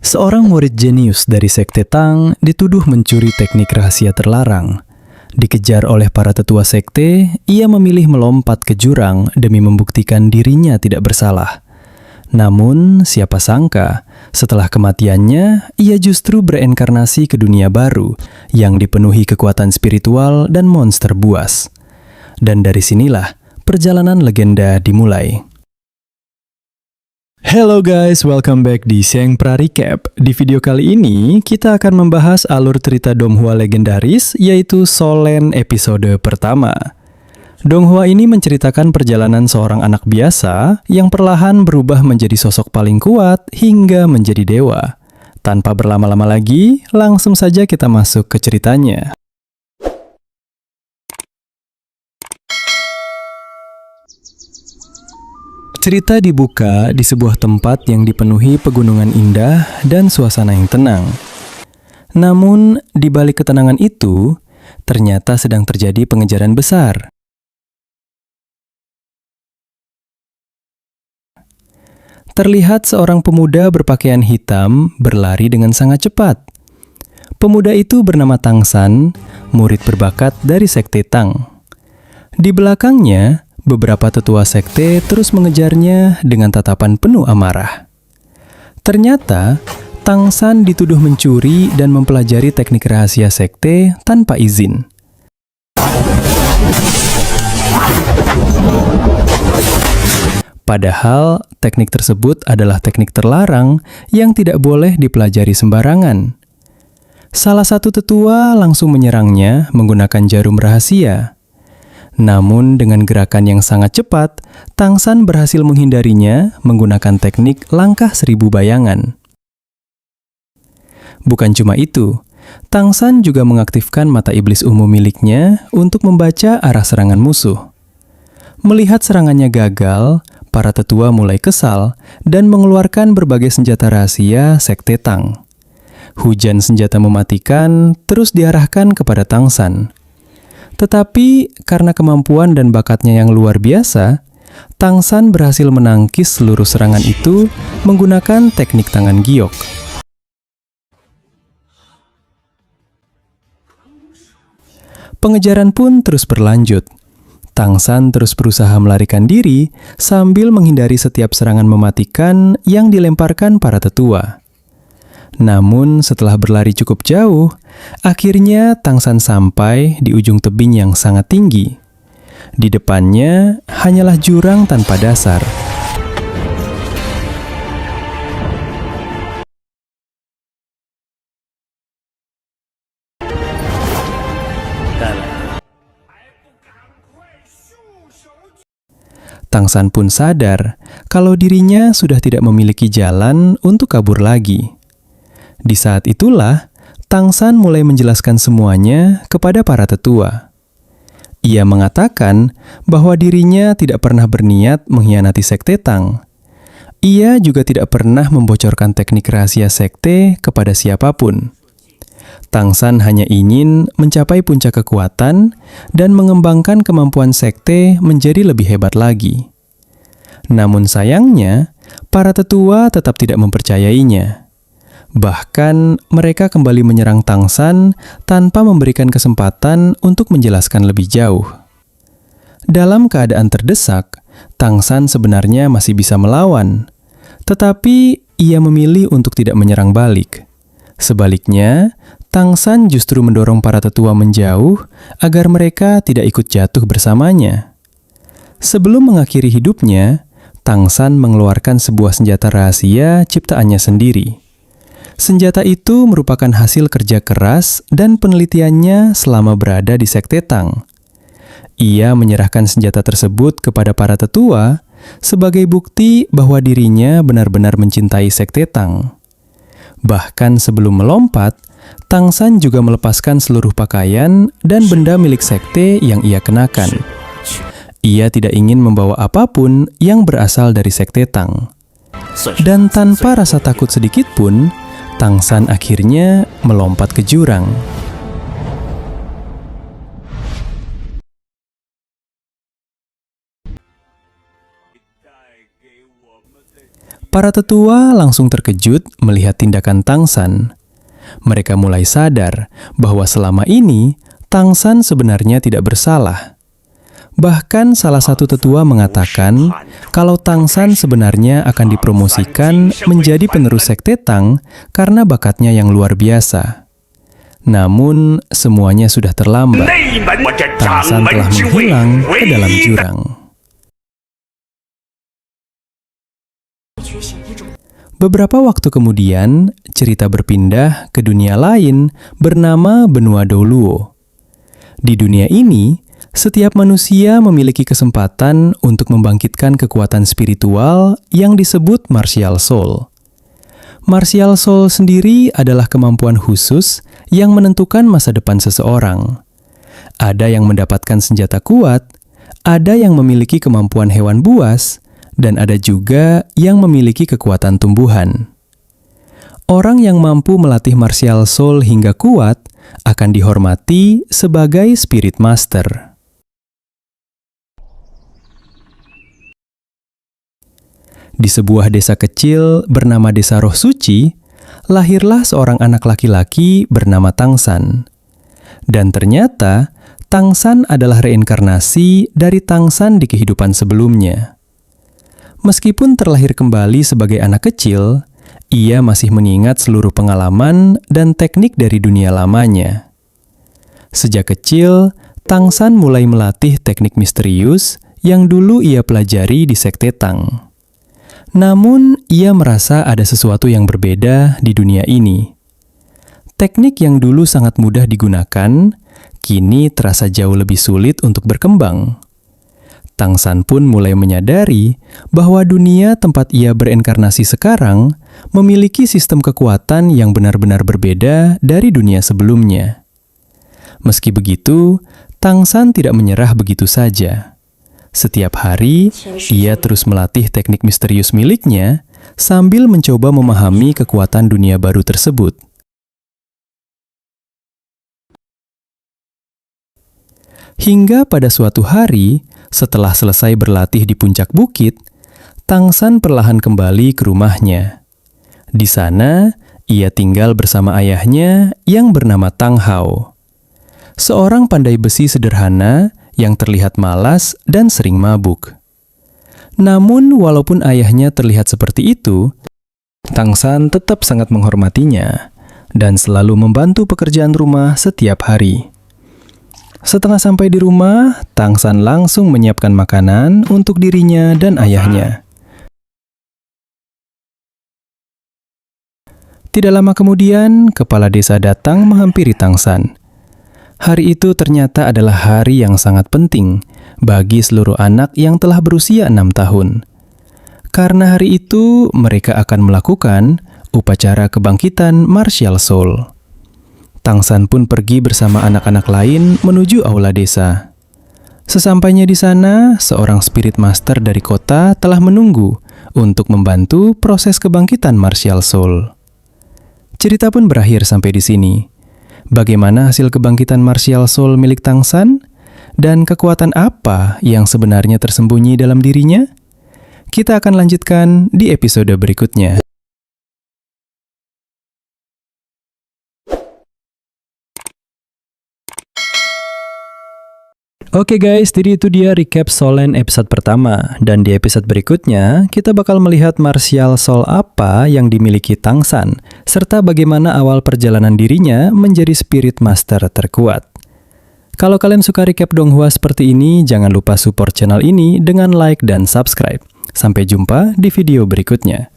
Seorang murid jenius dari Sekte Tang dituduh mencuri teknik rahasia terlarang. Dikejar oleh para tetua sekte, ia memilih melompat ke jurang demi membuktikan dirinya tidak bersalah. Namun, siapa sangka, setelah kematiannya, ia justru bereinkarnasi ke dunia baru yang dipenuhi kekuatan spiritual dan monster buas. Dan dari sinilah, perjalanan legenda dimulai. Hello guys, welcome back di Siang Pra Recap. Di video kali ini, kita akan membahas alur cerita Donghua legendaris, yaitu Solen episode pertama. Donghua ini menceritakan perjalanan seorang anak biasa yang perlahan berubah menjadi sosok paling kuat hingga menjadi dewa. Tanpa berlama-lama lagi, langsung saja kita masuk ke ceritanya. Cerita dibuka di sebuah tempat yang dipenuhi pegunungan indah dan suasana yang tenang. Namun, di balik ketenangan itu, ternyata sedang terjadi pengejaran besar. Terlihat seorang pemuda berpakaian hitam berlari dengan sangat cepat. Pemuda itu bernama Tang San, murid berbakat dari Sekte Tang. Di belakangnya, beberapa tetua sekte terus mengejarnya dengan tatapan penuh amarah. Ternyata, Tang San dituduh mencuri dan mempelajari teknik rahasia sekte tanpa izin. Padahal, teknik tersebut adalah teknik terlarang yang tidak boleh dipelajari sembarangan. Salah satu tetua langsung menyerangnya menggunakan jarum rahasia. Namun dengan gerakan yang sangat cepat, Tang San berhasil menghindarinya menggunakan teknik langkah 1000 bayangan. Bukan cuma itu, Tang San juga mengaktifkan mata iblis ungu miliknya untuk membaca arah serangan musuh. Melihat serangannya gagal, para tetua mulai kesal dan mengeluarkan berbagai senjata rahasia Sekte Tang. Hujan senjata mematikan terus diarahkan kepada Tang San. Tetapi, karena kemampuan dan bakatnya yang luar biasa, Tang San berhasil menangkis seluruh serangan itu menggunakan teknik tangan giok. Pengejaran pun terus berlanjut. Tang San terus berusaha melarikan diri sambil menghindari setiap serangan mematikan yang dilemparkan para tetua. Namun setelah berlari cukup jauh, akhirnya Tang San sampai di ujung tebing yang sangat tinggi. Di depannya hanyalah jurang tanpa dasar. Tang San pun sadar kalau dirinya sudah tidak memiliki jalan untuk kabur lagi. Di saat itulah, Tang San mulai menjelaskan semuanya kepada para tetua. Ia mengatakan bahwa dirinya tidak pernah berniat mengkhianati Sekte Tang. Ia juga tidak pernah membocorkan teknik rahasia sekte kepada siapapun. Tang San hanya ingin mencapai puncak kekuatan dan mengembangkan kemampuan sekte menjadi lebih hebat lagi. Namun sayangnya, para tetua tetap tidak mempercayainya. Bahkan, mereka kembali menyerang Tang San tanpa memberikan kesempatan untuk menjelaskan lebih jauh. Dalam keadaan terdesak, Tang San sebenarnya masih bisa melawan, tetapi ia memilih untuk tidak menyerang balik. Sebaliknya, Tang San justru mendorong para tetua menjauh agar mereka tidak ikut jatuh bersamanya. Sebelum mengakhiri hidupnya, Tang San mengeluarkan sebuah senjata rahasia ciptaannya sendiri. Senjata itu merupakan hasil kerja keras dan penelitiannya selama berada di Sekte Tang. Ia menyerahkan senjata tersebut kepada para tetua sebagai bukti bahwa dirinya benar-benar mencintai Sekte Tang. Bahkan sebelum melompat, Tang San juga melepaskan seluruh pakaian dan benda milik sekte yang ia kenakan. Ia tidak ingin membawa apapun yang berasal dari Sekte Tang. Dan tanpa rasa takut sedikit pun, Tang San akhirnya melompat ke jurang. Para tetua langsung terkejut melihat tindakan Tang San. Mereka mulai sadar bahwa selama ini Tang San sebenarnya tidak bersalah. Bahkan salah satu tetua mengatakan kalau Tang San sebenarnya akan dipromosikan menjadi penerus sekte Tang karena bakatnya yang luar biasa. Namun semuanya sudah terlambat. Tang San telah menghilang ke dalam jurang. Beberapa waktu kemudian, cerita berpindah ke dunia lain bernama Benua Douluo. Di dunia ini, setiap manusia memiliki kesempatan untuk membangkitkan kekuatan spiritual yang disebut martial soul. Martial soul sendiri adalah kemampuan khusus yang menentukan masa depan seseorang. Ada yang mendapatkan senjata kuat, ada yang memiliki kemampuan hewan buas, dan ada juga yang memiliki kekuatan tumbuhan. Orang yang mampu melatih martial soul hingga kuat akan dihormati sebagai spirit master. Di sebuah desa kecil bernama Desa Roh Suci, lahirlah seorang anak laki-laki bernama Tang San. Dan ternyata, Tang San adalah reinkarnasi dari Tang San di kehidupan sebelumnya. Meskipun terlahir kembali sebagai anak kecil, ia masih mengingat seluruh pengalaman dan teknik dari dunia lamanya. Sejak kecil, Tang San mulai melatih teknik misterius yang dulu ia pelajari di sekte Tang. Namun, ia merasa ada sesuatu yang berbeda di dunia ini. Teknik yang dulu sangat mudah digunakan, kini terasa jauh lebih sulit untuk berkembang. Tang San pun mulai menyadari bahwa dunia tempat ia berinkarnasi sekarang memiliki sistem kekuatan yang benar-benar berbeda dari dunia sebelumnya. Meski begitu, Tang San tidak menyerah begitu saja. Setiap hari, ia terus melatih teknik misterius miliknya sambil mencoba memahami kekuatan dunia baru tersebut. Hingga pada suatu hari, setelah selesai berlatih di puncak bukit, Tang San perlahan kembali ke rumahnya. Di sana, ia tinggal bersama ayahnya yang bernama Tang Hao. Seorang pandai besi sederhana yang terlihat malas dan sering mabuk. Namun, walaupun ayahnya terlihat seperti itu, Tang San tetap sangat menghormatinya dan selalu membantu pekerjaan rumah setiap hari. Setelah sampai di rumah, Tang San langsung menyiapkan makanan untuk dirinya dan ayahnya. Tidak lama kemudian, kepala desa datang menghampiri Tang San. Hari itu ternyata adalah hari yang sangat penting bagi seluruh anak yang telah berusia 6 tahun. Karena hari itu, mereka akan melakukan upacara kebangkitan martial soul. Tang San pun pergi bersama anak-anak lain menuju aula desa. Sesampainya di sana, seorang spirit master dari kota telah menunggu untuk membantu proses kebangkitan martial soul. Cerita pun berakhir sampai di sini. Bagaimana hasil kebangkitan martial soul milik Tang San? Dan kekuatan apa yang sebenarnya tersembunyi dalam dirinya? Kita akan lanjutkan di episode berikutnya. Oke guys, jadi itu dia recap Soulland episode pertama. Dan di episode berikutnya, kita bakal melihat martial soul apa yang dimiliki Tang San, serta bagaimana awal perjalanan dirinya menjadi spirit master terkuat. Kalau kalian suka recap Donghua seperti ini, jangan lupa support channel ini dengan like dan subscribe. Sampai jumpa di video berikutnya.